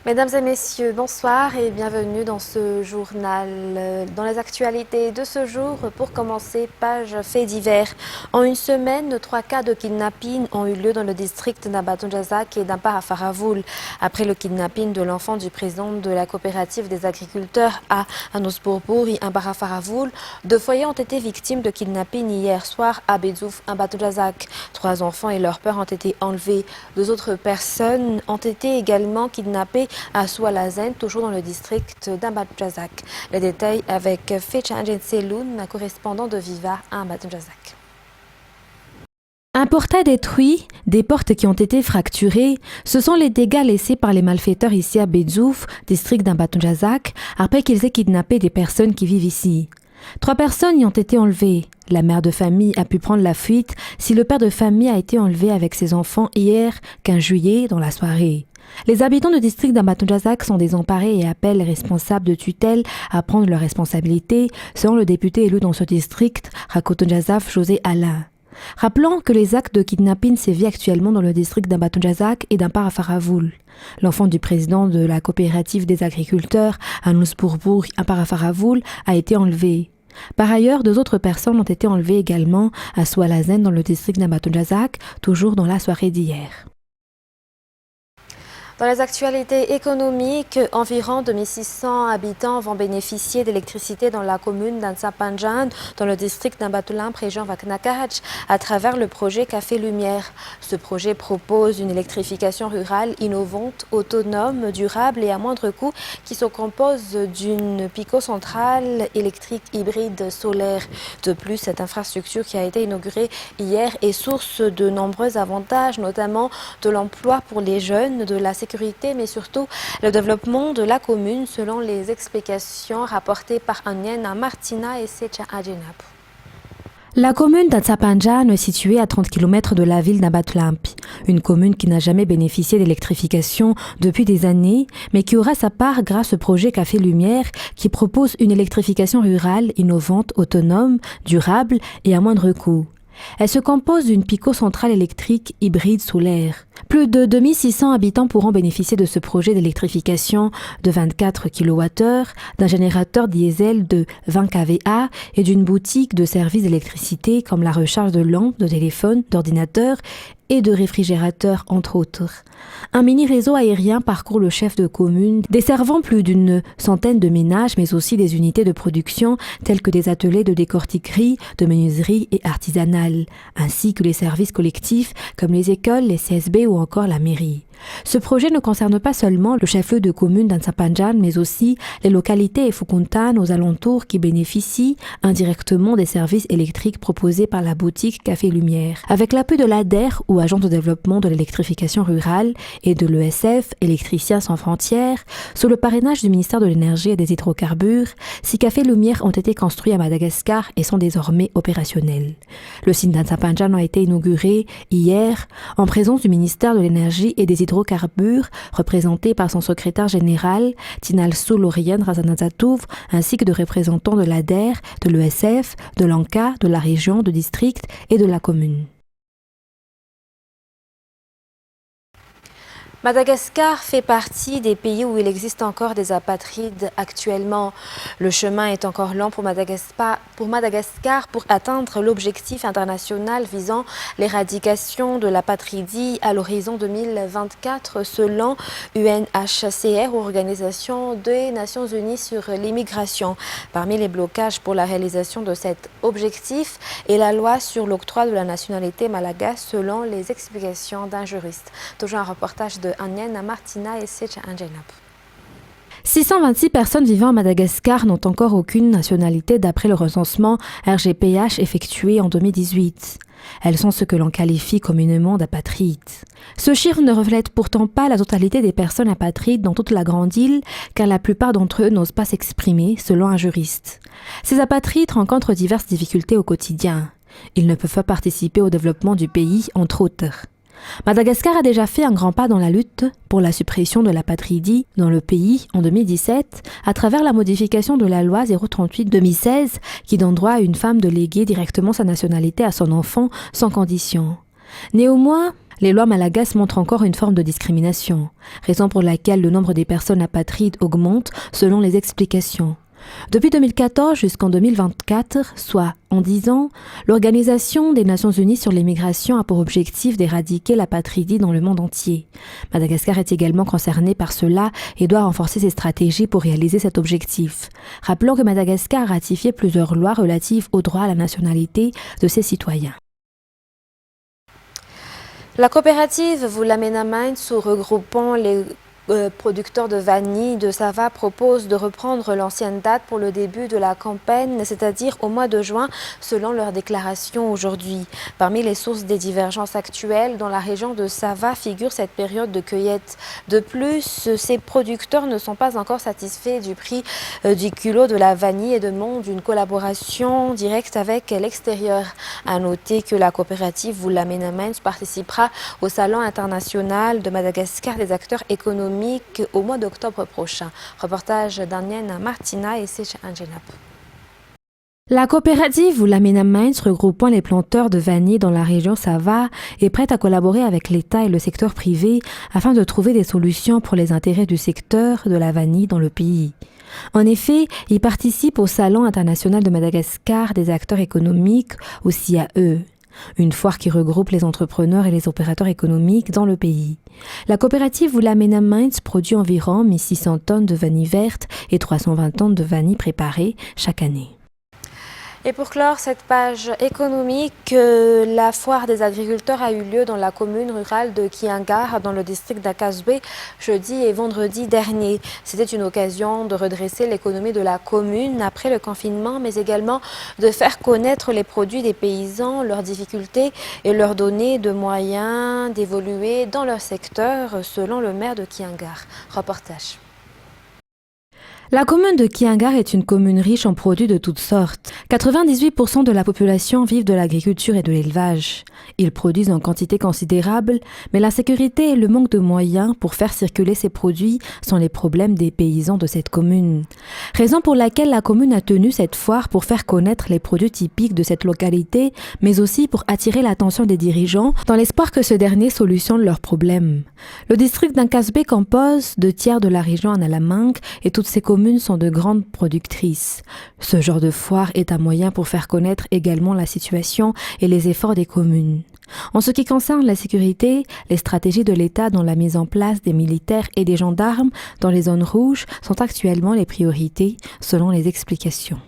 Mesdames et messieurs, bonsoir et bienvenue dans ce journal. Dans les actualités de ce jour, pour commencer, page faits divers. En une semaine, 3 cas de kidnapping ont eu lieu dans le district d'Ambatondjazak et d'Amparafaravoul. Après le kidnapping de l'enfant du président de la coopérative des agriculteurs à Anosbourbour et Amparafaravoul, 2 foyers ont été victimes de kidnapping hier soir à Bedzouf, Ambatondjazak. 3 enfants et leurs pères ont été enlevés. 2 autres personnes ont été également kidnappées à Soualazen, toujours dans le district d'Ambatondjazak. Les détails avec Fechanjen Seloun, correspondant de Viva à Ambatondjazak. Un portail détruit, des portes qui ont été fracturées, ce sont les dégâts laissés par les malfaiteurs ici à Bedzouf, district d'Ambatondjazak, après qu'ils aient kidnappé des personnes qui vivent ici. 3 personnes y ont été enlevées. La mère de famille a pu prendre la fuite si le père de famille a été enlevé avec ses enfants hier, 15 juillet, dans la soirée. Les habitants du district d'Ambatondjazak sont désemparés et appellent les responsables de tutelle à prendre leurs responsabilités, selon le député élu dans ce district, Rakotondjazaf José Alain. Rappelons que les actes de kidnapping sévissent actuellement dans le district d'Ambatondjazak et d'Amparafaravoul. L'enfant du président de la coopérative des agriculteurs, Anosbourbour Amparafaravoul, a été enlevé. Par ailleurs, 2 autres personnes ont été enlevées également à Soualazen dans le district d'Ambatondjazak, toujours dans la soirée d'hier. Dans les actualités économiques, environ 2600 habitants vont bénéficier d'électricité dans la commune d'Ansapanjan, dans le district d'Ambatoulamp, région Vaknakach, à travers le projet Café Lumière. Ce projet propose une électrification rurale innovante, autonome, durable et à moindre coût qui se compose d'une pico-centrale électrique hybride solaire. De plus, cette infrastructure qui a été inaugurée hier est source de nombreux avantages, notamment de l'emploi pour les jeunes, de la sécurité, mais surtout le développement de la commune, selon les explications rapportées par Aniena Martina et Secha Adjenab. La commune d'Ansapanjan est située à 30 km de la ville d'Ambatoulamp, une commune qui n'a jamais bénéficié d'électrification depuis des années, mais qui aura sa part grâce au projet Café Lumière qui propose une électrification rurale innovante, autonome, durable et à moindre coût. Elle se compose d'une pico-centrale électrique hybride solaire. Plus de 2600 habitants pourront bénéficier de ce projet d'électrification de 24 kWh, d'un générateur diesel de 20 kVA et d'une boutique de services d'électricité comme la recharge de lampes, de téléphones, d'ordinateurs et de réfrigérateurs, entre autres. Un mini-réseau aérien parcourt le chef de commune, desservant plus d'une centaine de ménages, mais aussi des unités de production telles que des ateliers de décortiquerie, de menuiserie et artisanale, ainsi que les services collectifs comme les écoles, les CSB ou encore la mairie. Ce projet ne concerne pas seulement le chef-lieu de commune d'Ansapanjan, mais aussi les localités Efukuntan aux alentours qui bénéficient indirectement des services électriques proposés par la boutique Café Lumière. Avec l'appui de l'ADER, ou Agence de développement de l'électrification rurale, et de l'ESF, Électriciens sans frontières, sous le parrainage du ministère de l'Énergie et des Hydrocarbures, 6 cafés Lumière ont été construits à Madagascar et sont désormais opérationnels. Le site d'Ansapanjan a été inauguré hier en présence du ministère de l'Énergie et des Hydrocarbures, représenté par son secrétaire général, Tinalso Lorian Razanazatouv, ainsi que de représentants de l'ADER, de l'ESF, de l'ANCA, de la région, de district et de la commune. Madagascar fait partie des pays où il existe encore des apatrides actuellement. Le chemin est encore long pour Madagascar pour atteindre l'objectif international visant l'éradication de l'apatridie à l'horizon 2024 selon UNHCR, Organisation des Nations Unies sur l'immigration. Parmi les blocages pour la réalisation de cet objectif est la loi sur l'octroi de la nationalité malgache selon les explications d'un juriste. Toujours un reportage de Aniena Martina et Secha Adjenab. 626 personnes vivant à Madagascar n'ont encore aucune nationalité d'après le recensement RGPH effectué en 2018. Elles sont ce que l'on qualifie communément d'apatrides. Ce chiffre ne reflète pourtant pas la totalité des personnes apatrides dans toute la grande île, car la plupart d'entre eux n'osent pas s'exprimer, selon un juriste. Ces apatrides rencontrent diverses difficultés au quotidien. Ils ne peuvent pas participer au développement du pays, entre autres. Madagascar a déjà fait un grand pas dans la lutte pour la suppression de l'apatridie dans le pays en 2017 à travers la modification de la loi 038-2016 qui donne droit à une femme de léguer directement sa nationalité à son enfant sans condition. Néanmoins, Les lois malagasy montrent encore une forme de discrimination, raison pour laquelle le nombre des personnes apatrides augmente selon les explications. Depuis 2014 jusqu'en 2024, soit en 10 ans, l'Organisation des Nations Unies sur l'immigration a pour objectif d'éradiquer l'apatridie dans le monde entier. Madagascar est également concerné par cela et doit renforcer ses stratégies pour réaliser cet objectif. Rappelons que Madagascar a ratifié plusieurs lois relatives au droit à la nationalité de ses citoyens. La coopérative Vulamena Mines, regroupant les producteurs de vanille de Sava, propose de reprendre l'ancienne date pour le début de la campagne, c'est-à-dire au mois de juin, selon leur déclaration aujourd'hui. Parmi les sources des divergences actuelles, dans la région de Sava figure cette période de cueillette. De plus, ces producteurs ne sont pas encore satisfaits du prix du kilo de la vanille et demandent une collaboration directe avec l'extérieur. À noter que la coopérative Vulamena Mines participera au Salon international de Madagascar des acteurs économiques au mois d'octobre prochain. Reportage d'Anienne Martina et Sech Angenap. La coopérative Vulamena Mines, regroupant les planteurs de vanille dans la région Sava, est prête à collaborer avec l'État et le secteur privé afin de trouver des solutions pour les intérêts du secteur de la vanille dans le pays. En effet, il participe au Salon international de Madagascar des acteurs économiques, au CAE. Une foire qui regroupe les entrepreneurs et les opérateurs économiques dans le pays. La coopérative Vulamena Mines produit environ 1600 tonnes de vanille verte et 320 tonnes de vanille préparée chaque année. Et pour clore cette page économique, la foire des agriculteurs a eu lieu dans la commune rurale de Kiangar, dans le district d'Akasbe, jeudi et vendredi dernier. C'était une occasion de redresser l'économie de la commune après le confinement, mais également de faire connaître les produits des paysans, leurs difficultés et leur donner de moyens d'évoluer dans leur secteur, selon le maire de Kiangar. Reportage. La commune de Kiangar est une commune riche en produits de toutes sortes. 98% de la population vivent de l'agriculture et de l'élevage. Ils produisent en quantité considérable, mais la sécurité et le manque de moyens pour faire circuler ces produits sont les problèmes des paysans de cette commune. Raison pour laquelle la commune a tenu cette foire pour faire connaître les produits typiques de cette localité, mais aussi pour attirer l'attention des dirigeants dans l'espoir que ce dernier solutionne leurs problèmes. Le district d'Akasbe compose 2/3 de la région Analamang et toutes ces communes sont de grandes productrices. Ce genre de foire est un moyen pour faire connaître également la situation et les efforts des communes. En ce qui concerne la sécurité, les stratégies de l'État dans la mise en place des militaires et des gendarmes dans les zones rouges sont actuellement les priorités, selon les explications.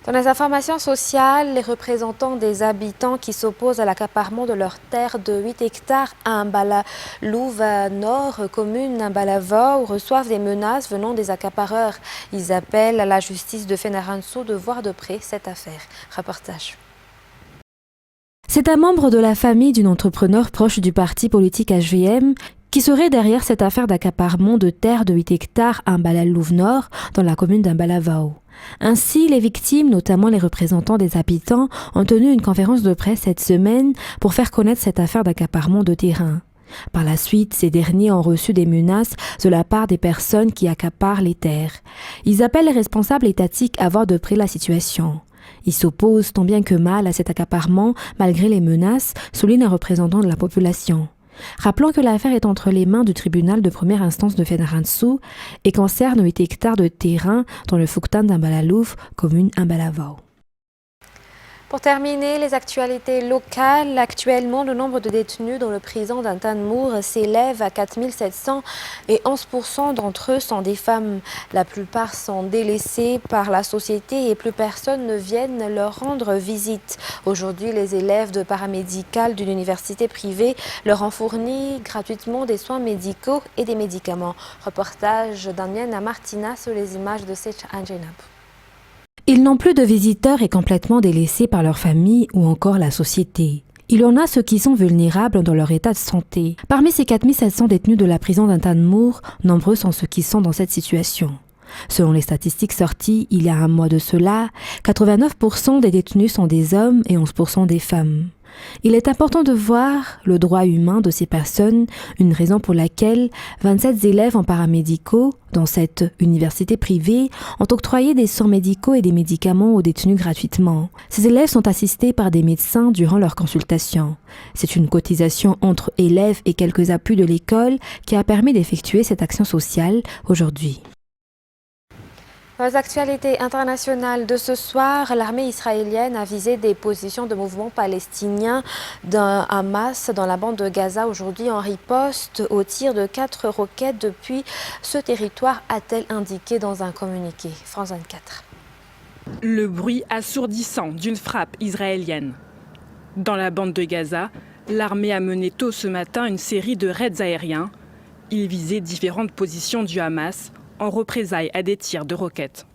Dans les informations sociales, les représentants des habitants qui s'opposent à l'accaparement de leurs terres de 8 hectares à Mbala-Louva Nord, commune d'Ambalavao, reçoivent des menaces venant des accapareurs. Ils appellent à la justice de Fenaransu de voir de près cette affaire. Reportage. C'est un membre de la famille d'une entrepreneur proche du parti politique HVM qui serait derrière cette affaire d'accaparement de terres de 8 hectares à Mbala-Louva Nord dans la commune d'Ambalavao. Ainsi, les victimes, notamment les représentants des habitants, ont tenu une conférence de presse cette semaine pour faire connaître cette affaire d'accaparement de terrain. Par la suite, ces derniers ont reçu des menaces de la part des personnes qui accaparent les terres. Ils appellent les responsables étatiques à voir de près la situation. Ils s'opposent tant bien que mal à cet accaparement malgré les menaces, souligne un représentant de la population. Rappelons que l'affaire est entre les mains du tribunal de première instance de Fenaransu et concerne 8 hectares de terrain dans le Fuktan d'Ambalalouf, commune Ambalavao. Pour terminer, les actualités locales. Actuellement, le nombre de détenus dans le prison d'Antanmour s'élève à 4700 et 11% d'entre eux sont des femmes. La plupart sont délaissés par la société et plus personne ne vienne leur rendre visite. Aujourd'hui, les élèves de paramédicales d'une université privée leur ont fourni gratuitement des soins médicaux et des médicaments. Reportage d'Anienne Martina sur les images de Sech Angenap. Ils n'ont plus de visiteurs et complètement délaissés par leur famille ou encore la société. Il y en a ceux qui sont vulnérables dans leur état de santé. Parmi ces 4700 détenus de la prison d'Antanmour, nombreux sont ceux qui sont dans cette situation. Selon les statistiques sorties il y a un mois de cela, 89% des détenus sont des hommes et 11% des femmes. Il est important de voir le droit humain de ces personnes, une raison pour laquelle 27 élèves en paramédicaux dans cette université privée ont octroyé des soins médicaux et des médicaments aux détenus gratuitement. Ces élèves sont assistés par des médecins durant leur consultation. C'est une cotisation entre élèves et quelques appuis de l'école qui a permis d'effectuer cette action sociale aujourd'hui. Dans les actualités internationales de ce soir, l'armée israélienne a visé des positions de mouvements palestiniens d'un Hamas dans la bande de Gaza aujourd'hui en riposte au tir de 4 roquettes depuis ce territoire, a-t-elle indiqué dans un communiqué. France 24. Le bruit assourdissant d'une frappe israélienne. Dans la bande de Gaza, l'armée a mené tôt ce matin une série de raids aériens. Ils visaient différentes positions du Hamas en représailles à des tirs de roquettes.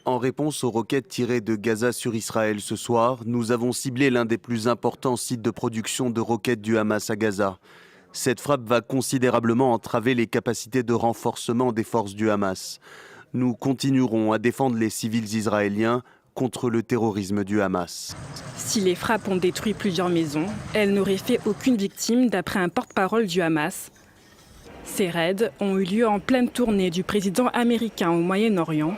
En réponse aux roquettes tirées de Gaza sur Israël ce soir, nous avons ciblé l'un des plus importants sites de production de roquettes du Hamas à Gaza. Cette frappe va considérablement entraver les capacités de renforcement des forces du Hamas. Nous continuerons à défendre les civils israéliens contre le terrorisme du Hamas. Si les frappes ont détruit plusieurs maisons, elles n'auraient fait aucune victime d'après un porte-parole du Hamas. Ces raids ont eu lieu en pleine tournée du président américain au Moyen-Orient.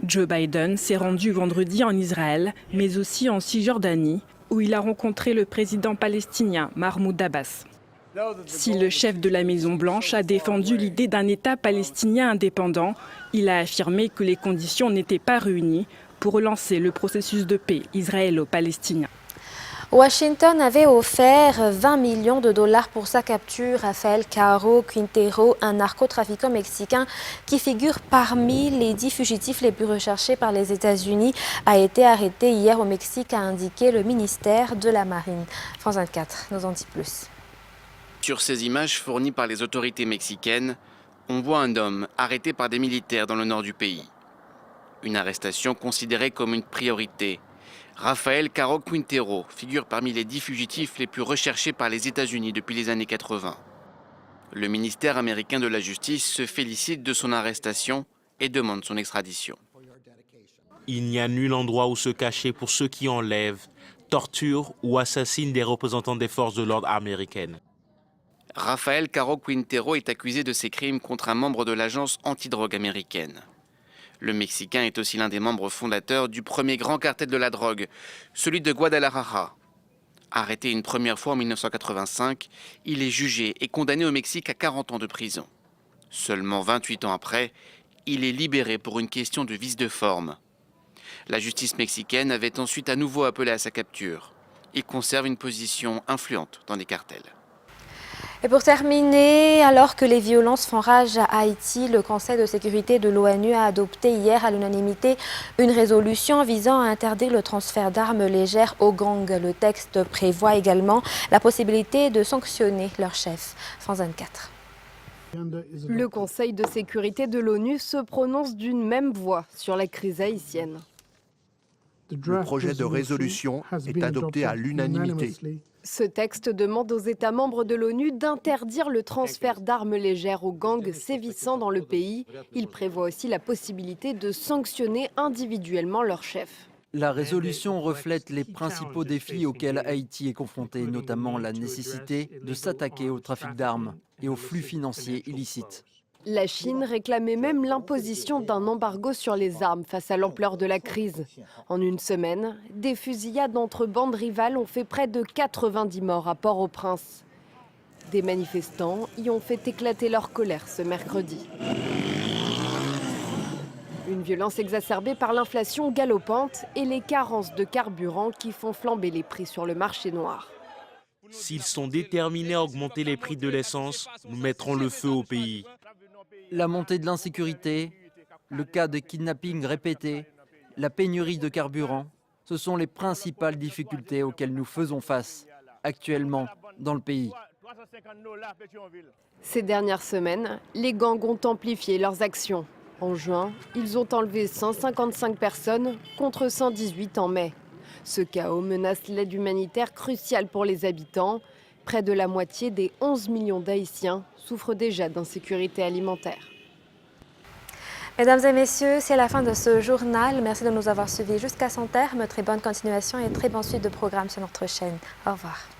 Joe Biden s'est rendu vendredi en Israël, mais aussi en Cisjordanie, où il a rencontré le président palestinien Mahmoud Abbas. Si le chef de la Maison-Blanche a défendu l'idée d'un État palestinien indépendant, il a affirmé que les conditions n'étaient pas réunies pour relancer le processus de paix israélo-palestinien. Washington avait offert 20 millions de dollars pour sa capture. Rafael Caro Quintero, un narcotrafiquant mexicain qui figure parmi les 10 fugitifs les plus recherchés par les États-Unis, a été arrêté hier au Mexique, a indiqué le ministère de la Marine. France 24 nous en dit plus. Sur ces images fournies par les autorités mexicaines, on voit un homme arrêté par des militaires dans le nord du pays. Une arrestation considérée comme une priorité. Rafael Caro Quintero figure parmi les 10 fugitifs les plus recherchés par les États-Unis depuis les années 80. Le ministère américain de la Justice se félicite de son arrestation et demande son extradition. Il n'y a nul endroit où se cacher pour ceux qui enlèvent, torturent ou assassinent des représentants des forces de l'ordre américaines. Rafael Caro Quintero est accusé de ces crimes contre un membre de l'agence antidrogue américaine. Le Mexicain est aussi l'un des membres fondateurs du premier grand cartel de la drogue, celui de Guadalajara. Arrêté une première fois en 1985, il est jugé et condamné au Mexique à 40 ans de prison. Seulement 28 ans après, il est libéré pour une question de vice de forme. La justice mexicaine avait ensuite à nouveau appelé à sa capture. Il conserve une position influente dans les cartels. Et pour terminer, alors que les violences font rage à Haïti, le Conseil de sécurité de l'ONU a adopté hier à l'unanimité une résolution visant à interdire le transfert d'armes légères aux gangs. Le texte prévoit également la possibilité de sanctionner leur chef. France 24. Le Conseil de sécurité de l'ONU se prononce d'une même voix sur la crise haïtienne. Le projet de résolution est adopté à l'unanimité. Ce texte demande aux États membres de l'ONU d'interdire le transfert d'armes légères aux gangs sévissant dans le pays. Il prévoit aussi la possibilité de sanctionner individuellement leurs chefs. La résolution reflète les principaux défis auxquels Haïti est confronté, notamment la nécessité de s'attaquer au trafic d'armes et aux flux financiers illicites. La Chine réclamait même l'imposition d'un embargo sur les armes face à l'ampleur de la crise. En une semaine, des fusillades entre bandes rivales ont fait près de 90 morts à Port-au-Prince. Des manifestants y ont fait éclater leur colère ce mercredi. Une violence exacerbée par l'inflation galopante et les carences de carburant qui font flamber les prix sur le marché noir. S'ils sont déterminés à augmenter les prix de l'essence, nous mettrons le feu au pays. La montée de l'insécurité, le cas de kidnapping répétés, la pénurie de carburant, ce sont les principales difficultés auxquelles nous faisons face actuellement dans le pays. Ces dernières semaines, les gangs ont amplifié leurs actions. En juin, ils ont enlevé 155 personnes contre 118 en mai. Ce chaos menace l'aide humanitaire cruciale pour les habitants. Près de la moitié des 11 millions d'Haïtiens souffrent déjà d'insécurité alimentaire. Mesdames et messieurs, c'est la fin de ce journal. Merci de nous avoir suivis jusqu'à son terme. Très bonne continuation et très bonne suite de programmes sur notre chaîne. Au revoir.